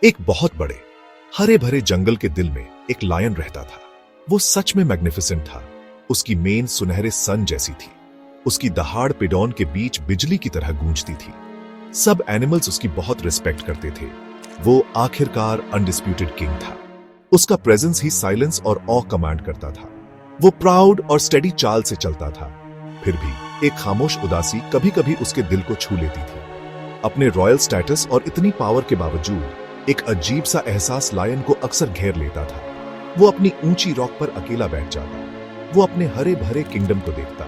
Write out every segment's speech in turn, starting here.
एक बहुत बड़े हरे भरे जंगल के दिल में एक लायन रहता था। वो सच में मैग्निफिसेंट था। उसकी मेन सुनहरे सन जैसी थी। उसकी दहाड़ पिडॉन के बीच बिजली की तरह गूंजती थी। सब एनिमल्स उसकी बहुत रिस्पेक्ट करते थे। वो आखिरकार अनडिस्प्यूटेड किंग था। उसका प्रेजेंस ही साइलेंस और ऑ कमांड करता था। वो प्राउड और स्टेडी चाल से चलता था। फिर भी एक खामोश उदासी कभी कभी उसके दिल को छू लेती थी। अपने रॉयल स्टेटस और इतनी पावर के बावजूद एक अजीब सा एहसास लायन को अक्सर घेर लेता था। वो अपनी ऊंची रॉक पर अकेला बैठ जाता। वो अपने हरे भरे किंगडम को देखता।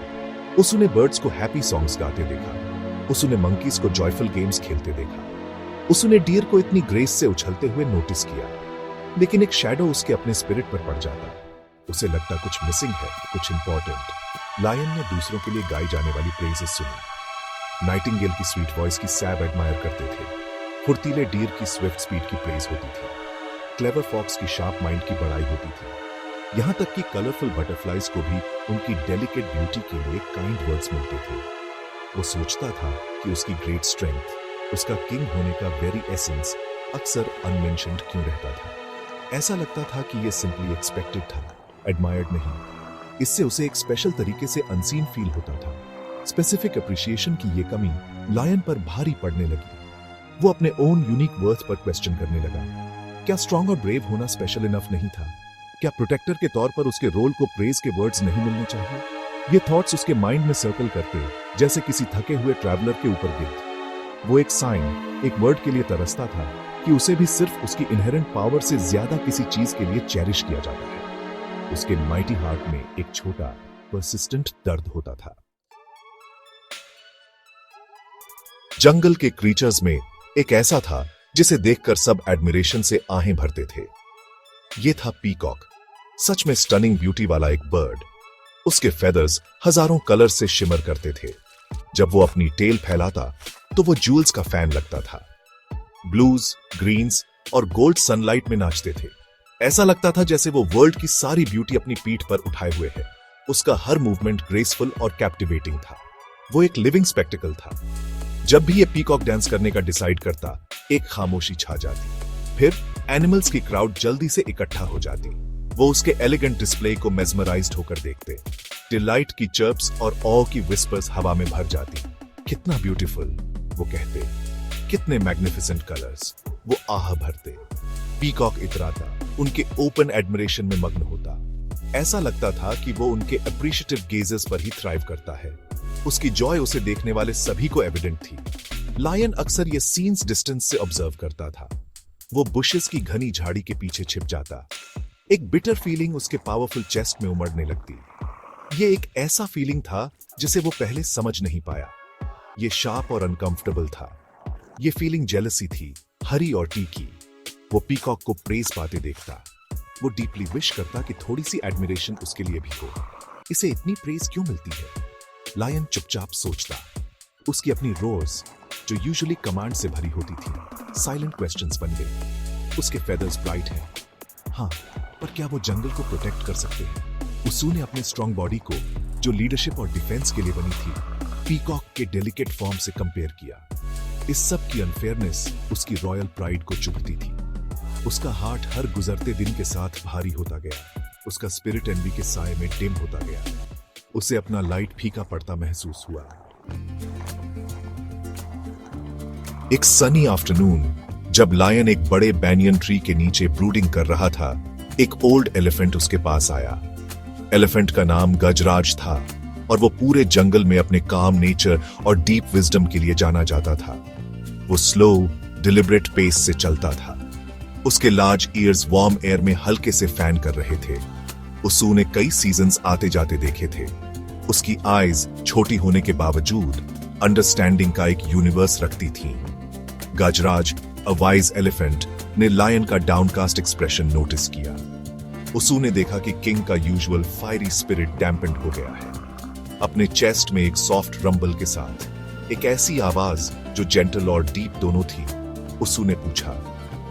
उसने बर्ड्स को हैप्पी सॉन्ग्स गाते देखा। उसने मंकीज को जॉयफुल गेम्स खेलते देखा। उसने डियर को इतनी ग्रेस से उछलते हुए नोटिस किया। लेकिन एक शैडो उसके अपने स्पिरिट पर पड़ जाता। उसे लगता कुछ मिसिंग है, कुछ इंपॉर्टेंट। लायन ने दूसरों के लिए गाई जाने वाली प्रेजेस सुनी। नाइटिंगेल की स्वीट वॉइस की सैब एडमायर करते थे। फुर्तीले डीर की स्विफ्ट स्पीड की प्रेज होती थी। क्लेवर फॉक्स की शार्प माइंड की बड़ाई होती थी। यहां तक कि कलरफुल बटरफ्लाइज को भी उनकी डेलिकेट ब्यूटी के लिए काइंड वर्ड्स मिलते थे। वो सोचता था कि उसकी ग्रेट स्ट्रेंथ, उसका किंग होने का वेरी एसेंस अक्सर अनमेंशन्ड क्यों रहता था। ऐसा लगता था कि ये सिंपली एक्सपेक्टेड था, एडमायर्ड नहीं। इससे उसे एक स्पेशल तरीके से अनसीन फील होता था। स्पेसिफिक अप्रिशिएशन की ये कमी लायन पर भारी पड़ने लगी। वो अपने ओन यूनिक वर्थ पर क्वेश्चन करने लगा। क्या स्ट्रांग और ब्रेव होना स्पेशल इनफ नहीं था? क्या प्रोटेक्टर के तौर पर उसके रोल को प्रेज के वर्ड्स नहीं मिलने चाहिए? ये थॉट्स उसके माइंड में सर्कल करते जैसे किसी थके हुए ट्रैवलर के ऊपर गिर्द। वो एक साइन, एक वर्ड के लिए तरसता था कि उसे भी सिर्फ उसकी इनहेरेंट पावर से ज्यादा किसी चीज के लिए चेरिश किया जाता है। उसके माइटी हार्ट में एक छोटा परसिस्टेंट दर्द होता था। जंगल के क्रीचर्स में एक ऐसा था जिसे देखकर सब एडमिरेशन से आहें भरते थे। यह था पीकॉक। सच में स्टनिंग ब्यूटी वाला एक बर्ड। उसके फेदर्स हजारों कलर से शिमर करते थे। जब वो अपनी टेल फैलाता तो वो जूल्स का फैन लगता था। ब्लूज, ग्रीन्स और गोल्ड सनलाइट में नाचते थे। ऐसा लगता था जैसे वो वर्ल्ड की सारी ब्यूटी अपनी पीठ पर उठाए हुए है। उसका हर मूवमेंट ग्रेसफुल और कैप्टिवेटिंग था। वो एक लिविंग स्पेक्टिकल था। जब भी ये पीकॉक डांस करने का डिसाइड करता, एक खामोशी छा जाती। फिर एनिमल्स की क्राउड जल्दी से इकट्ठा हो जाती। वो उसके एलिगेंट डिस्प्ले को मेस्मराइज्ड होकर देखते। डिलाइट की चर्प्स और ऑ की विस्पर्स हवा में भर जाती। कितना ब्यूटीफुल, वो कहते। कितने मैग्निफिसेंट कलर्स, वो आह भरते। पीकॉक इतराता, उनके ओपन एडमिरेशन में मग्न होता। ऐसा लगता था कि वो उनके अप्रिशिएटिव गेजेस पर ही थ्राइव करता है। उसकी जॉय उसे देखने वाले सभी को एविडेंट थी। लायन अक्सर ये सीन्स डिस्टेंस से ऑब्जर्व करता था। वो बुशेस की घनी झाड़ी के पीछे छिप जाता। एक बिटर फीलिंग उसके पावरफुल चेस्ट में उमड़ने लगती। ये एक ऐसा फीलिंग था जिसे वो पहले समझ नहीं पाया। ये शार्प और अनकंफर्टेबल था। ये फीलिंग जेलसी थी, हरी और टीकी। वो पीकॉक को प्रेज पाते देखता। वो डीपली विश करता कि थोड़ी सी एडमिरेशन उसके लिए भी हो। इसे इतनी प्रेज क्यों मिलती है? लायन चुपचाप सोचता। उसकी अपनी रोर्स, जो यूजुअली कमांड से भरी होती थी, साइलेंट क्वेश्चंस बन गई। उसके फेदर्स ब्राइट हैं, हाँ, पर क्या वो जंगल को प्रोटेक्ट कर सकते हैं? उसू ने अपने स्ट्रॉन्ग बॉडी को, जो लीडरशिप और डिफेंस के लिए बनी थी, पीकॉक के डेलिकेट फॉर्म से कंपेयर किया। इस सब की अनफेयरनेस उसकी रॉयल प्राइड को चुभती थी। उसका हार्ट हर गुजरते दिन के साथ भारी होता गया। उसका स्पिरिट एनवी के साए में डिम होता गया। उसे अपना लाइट फीका पड़ता महसूस हुआ। एक सनी आफ्टरनून, जब लायन एक बड़े बैनियन ट्री के नीचे ब्रूडिंग कर रहा था, एक ओल्ड एलिफेंट उसके पास आया। एलिफेंट का नाम गजराज था और वो पूरे जंगल में अपने काम नेचर और डीप विजडम के लिए जाना जाता था। वो स्लो, डिलिबरेट पेस से चलता था। उसके लार्ज ईयर्स वार्म एयर में हल्के से फैन कर रहे थे। उसू ने कई सीजन्स आते जाते देखे थे। उसकी आईज छोटी होने के बावजूद अंडरस्टैंडिंग का एक यूनिवर्स रखती थी। गजराज, अ वाइज एलिफेंट, ने लायन का डाउनकास्ट एक्सप्रेशन नोटिस किया। उसू ने देखा कि किंग का यूजुअल फायरी स्पिरिट डैम्पेंड हो गया है। अपने चेस्ट में एक सॉफ्ट रंबल के साथ एक ऐसी आवाज जो जेंटल और डीप दोनों थी। उसू ने पूछा,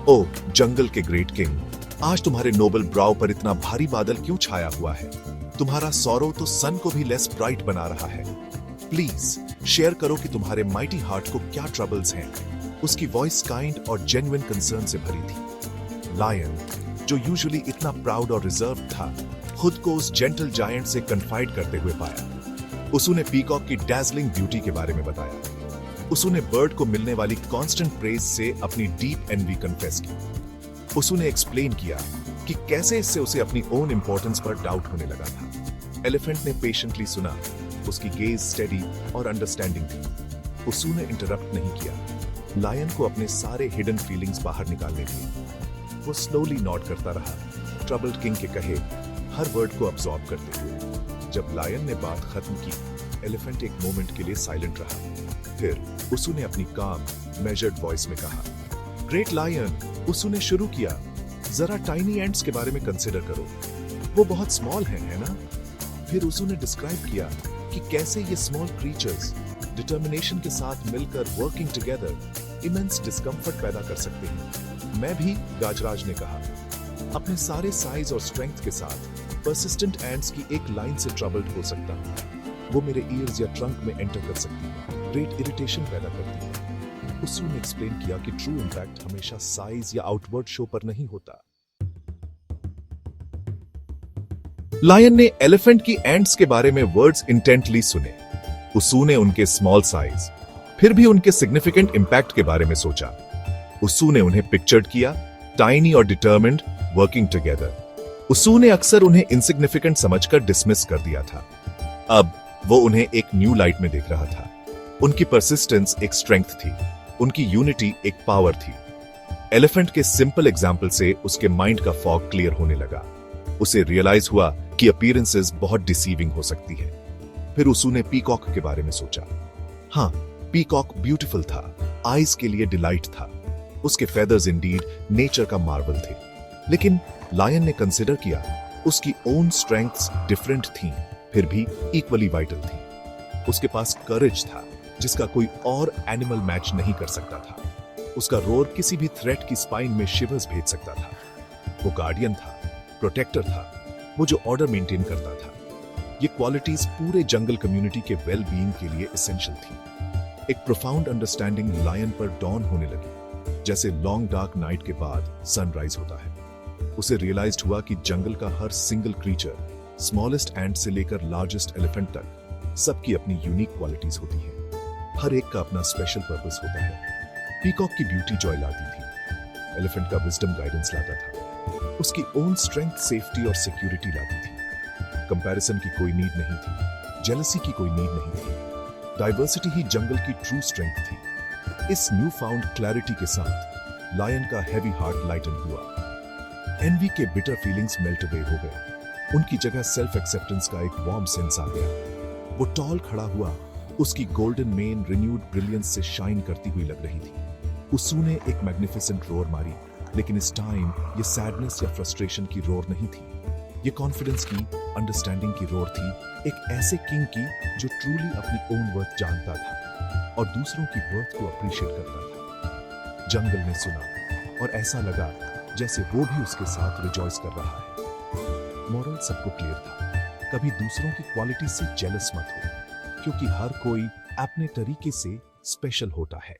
ओ जंगल के ग्रेट किंग, आज तुम्हारे नोबल ब्राउ पर इतना भारी बादल क्यों छाया हुआ है? तुम्हारा सौरव तो सन को भी लेस ब्राइट बना रहा है। प्लीज शेयर करो कि तुम्हारे माइटी हार्ट को क्या ट्रबल्स हैं। उसकी वॉइस काइंड और जेन्युइन कंसर्न से भरी थी। लायन, जो यूजुअली इतना प्राउड और रिजर्व था, खुद को उस जेंटल जायंट से कन्फाइड करते हुए पाया। उसने पीकॉक की डैज़लिंग ब्यूटी के बारे में बताया। उसने बर्ड को मिलने वाली कांस्टेंट प्रेज से अपनी डीप एनवी कन्फेस की। उसने एक्सप्लेन किया कि कैसे इससे उसे अपनी ओन इंपॉर्टेंस पर डाउट होने लगा था। एलिफेंट ने पेशेंटली सुना। उसकी गेज स्टेडी और अंडरस्टैंडिंग थी। उसने इंटरप्ट नहीं किया। लायन को अपने सारे हिडन फीलिंग्स बाहर निकालने थे। वो स्लोली नॉट करता रहा, ट्रबल्ड किंग के कहे हर वर्ड को अब्सॉर्ब करते हुए। जब लायन ने बात खत्म की, एलिफेंट एक मोमेंट के लिए साइलेंट रहा। फिर उसने अपनी काम, मेजर्ड वॉइस में कहा, ग्रेट लायन, उसने शुरू किया, जरा टाइनी एंट्स के बारे में कंसिडर करो। वो बहुत स्मॉल हैं, है ना? फिर उसने डिस्क्राइब किया कि कैसे ये स्मॉल क्रीचर्स डिटर्मिनेशन के साथ मिलकर वर्किंग टुगेदर इमेंस डिस्कम्फर्ट पैदा कर सकते हैं। मैं भी, गाजराज ने कहा, अपने सारे साइज और स्ट्रेंथ के साथ पर्सिस्टेंट एंट्स की एक लाइन से ट्रबल्ड हो सकता हूं। वो मेरे ईयर्स या ट्रंक में एंटर कर सकती है, ग्रेट इरिटेशन पैदा करती है। उसने एक्सप्लेन किया कि ट्रू इंपैक्ट हमेशा साइज या आउटवर्ड शो पर नहीं होता। लायन ने एलिफेंट की एंट्स के बारे में वर्ड्स इंटेंटली सुने। उसने उनके स्मॉल साइज, फिर भी उनके सिग्निफिकेंट इंपैक्ट के बारे में सोचा। उसने उन्हें पिक्चर्ड किया, टाइनी और डिटर्मिन्ड, वर्किंग टुगेदर। उसने अक्सर उन्हें इनसिग्निफिकेंट समझकर डिसमिस कर दिया था। अब वो उन्हें एक न्यू लाइट में देख रहा था। उनकी परसिस्टेंस एक स्ट्रेंथ थी, उनकी यूनिटी एक पावर थी। एलिफेंट के सिंपल एग्जाम्पल से उसके माइंड का फॉग क्लियर होने लगा। उसे रियलाइज हुआ कि अपीयरेंसेस बहुत डिसीविंग हो सकती है। फिर उसने पीकॉक के बारे में सोचा। हाँ, पीकॉक ब्यूटीफुल था, आईज के लिए डिलाइट था। उसके फेदर्स इंडीड नेचर का मार्वल थे। लेकिन लायन ने कंसिडर किया, उसकी ओन स्ट्रेंथ्स डिफरेंट थीं, फिर भी इक्वली वाइटल थी। उसके पास करेज था, जिसका कोई और एनिमल मैच नहीं कर सकता था। उसका रोर किसी भी थ्रेट की स्पाइन में शिवर्स भेज सकता था। वो गार्डियन था, प्रोटेक्टर था, वो जो ऑर्डर मेंटेन करता था। ये क्वालिटीज पूरे जंगल कम्युनिटी के वेल बीइंग के लिए एसेंशियल थी। एक प्रोफाउंड अंडरस्टैंडिंग लायन पर डॉन होने लगी, जैसे लॉन्ग डार्क नाइट के बाद सनराइज होता है। उसे रियलाइज्ड हुआ कि जंगल का हर सिंगल क्रीचर, स्मॉलेस्ट एंट से लेकर लार्जेस्ट एलिफेंट तक, सबकी अपनी यूनिक क्वालिटीज होती है। हर एक का अपना स्पेशल पर्पस होता है। पीकॉक की ब्यूटी जॉय लाती थी, एलिफेंट का विजडम गाइडेंस लाता था, उसकी ओन स्ट्रेंथ सेफ्टी और सिक्योरिटी लाती थी। कंपैरिजन की कोई नीड नहीं थी, जेलसी की कोई नीड नहीं थी। डाइवर्सिटी ही जंगल की ट्रू स्ट्रेंथ थी। इस न्यू फाउंड क्लैरिटी के साथ लायन का हैवी हार्ट लाइटन हुआ। एनवी के बिटर फीलिंग्स मेल्ट अवे हो गए। उनकी जगह सेल्फ एक्सेप्टेंस का एक वार्म सेंस आ गया। वो टॉल खड़ा हुआ, उसकी गोल्डन मेन रिन्यूड ब्रिलियंस से शाइन करती हुई लग रही थी। उसने एक मैग्निफिसेंट रोर मारी, लेकिन इस टाइम ये सैडनेस या फ्रस्ट्रेशन की रोर नहीं थी। ये कॉन्फिडेंस की, अंडरस्टैंडिंग की रोर थी, एक ऐसे किंग की जो ट्रूली अपनी ओन वर्थ जानता था और दूसरों की वर्थ को अप्रिशिएट करता था। जंगल ने सुना और ऐसा लगा जैसे वो भी उसके साथ रिजॉइस कर रहा है। मोरल सबको क्लियर था, कभी दूसरों की क्वालिटी से जेलस मत हो, क्योंकि हर कोई अपने तरीके से स्पेशल होता है।